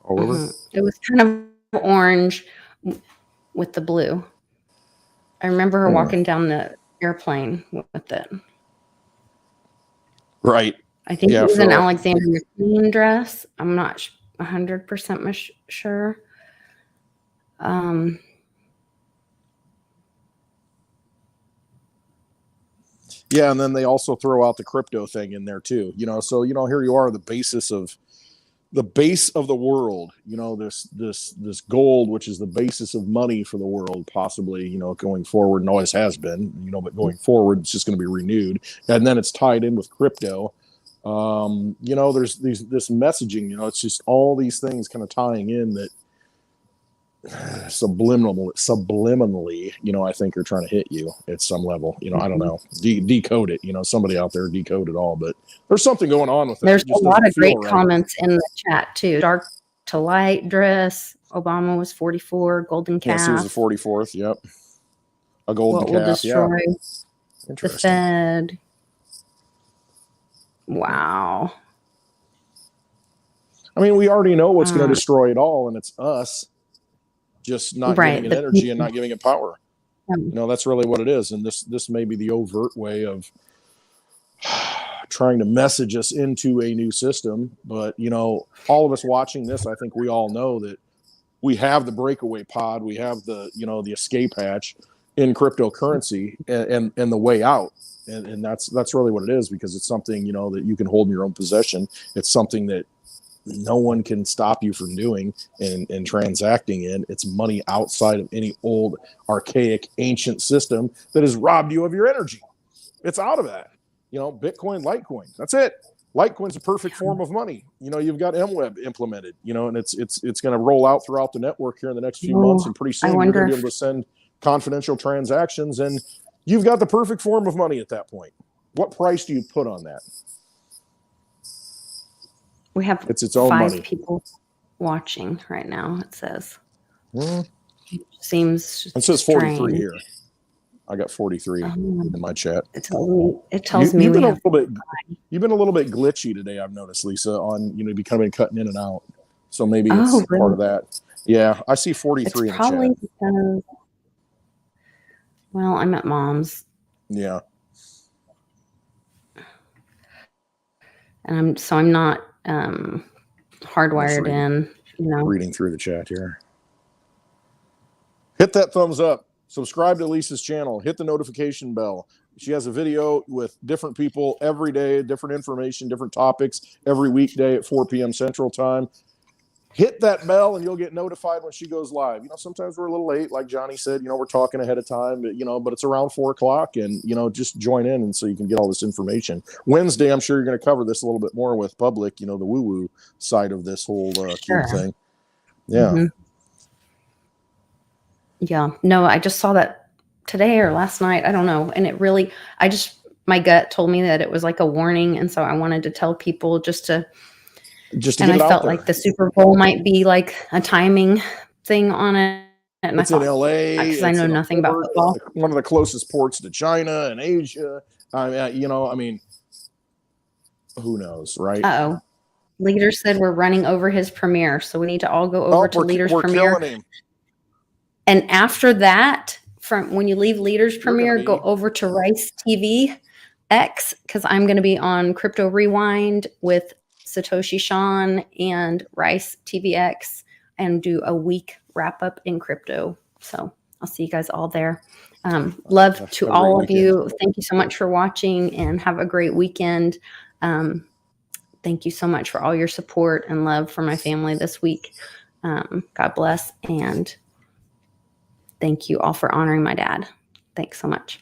All over. It was kind of orange with the blue. I remember her walking down the airplane with it. Right. I think it was an Alexander McQueen dress. I'm not 100% sure. Yeah, and then they also throw out the crypto thing in there too. So here you are, the base of the world. This gold, which is the basis of money for the world, possibly. Going forward, and always has been. But going forward, it's just going to be renewed, and then it's tied in with crypto. There's this messaging, it's just all these things kind of tying in that subliminally, I think are trying to hit you at some level. I don't know, decode it, somebody out there decode it all, but there's something going on with it. There's a lot of great comments in the chat too. Dark to light dress. Obama was 44, golden calf. Yes, he was the 44th. Yep. A golden calf. Will destroy the Interesting. Fed. Wow. I mean, we already know what's going to destroy it all, and it's us just not giving it energy and not giving it power. That's really what it is. And this may be the overt way of trying to message us into a new system. But, all of us watching this, I think we all know that we have the breakaway pod. We have the escape hatch in cryptocurrency and the way out. And that's really what it is, because it's something, that you can hold in your own possession. It's something that no one can stop you from doing and transacting in. It's money outside of any old, archaic, ancient system that has robbed you of your energy. It's out of that. Bitcoin, Litecoin. That's it. Litecoin's a perfect form of money. You've got MWeb implemented, and it's going to roll out throughout the network here in the next few months. And pretty soon you're going to be able to send confidential transactions, and you've got the perfect form of money at that point. What price do you put on that? We have its own 5 money. people watching right now, it says. It Seems says 43 strange. here. I got 43 in my chat. It tells me you've been we a little bit glitchy today, I've noticed, Lisa, on becoming cutting in and out. So maybe it's part of that. Yeah, I see 43 it's in the probably chat. because Well, I'm at mom's. Yeah. And I'm not hardwired in, you know. Reading through the chat here. Hit that thumbs up. Subscribe to Lisa's channel. Hit the notification bell. She has a video with different people every day, different information, different topics every weekday at 4 p.m. Central Time. Hit that bell and you'll get notified when she goes live. You know, sometimes we're a little late, like Johnny said, you know, we're talking ahead of time, but, you know, but it's around 4 o'clock and, you know, just join in and so you can get all this information. Wednesday, I'm sure you're going to cover this a little bit more with public, you know, the woo-woo side of this whole cube thing. Yeah. Mm-hmm. Yeah. No, I just saw that today or last night. I don't know. And it really, my gut told me that it was like a warning. And so I wanted to tell people just to and I get it out felt there. like the Super Bowl might be like a timing thing on it. And It's in LA. Because I know nothing about football. One of the closest ports to China and Asia. You know, I mean, who knows, right? Uh-oh. Leader said we're running over his premiere. So we need to all go over to Leader's premiere. Killing him. And after that, from when you leave Leader's premiere, go over to Rice TV X, because I'm going to be on Crypto Rewind with Satoshi Sean and Rice TVX and do a week wrap up in crypto. So I'll see you guys all there. Love to all of you. Thank you so much for watching and have a great weekend. Thank you so much for all your support and love for my family this week. God bless. And thank you all for honoring my dad. Thanks so much.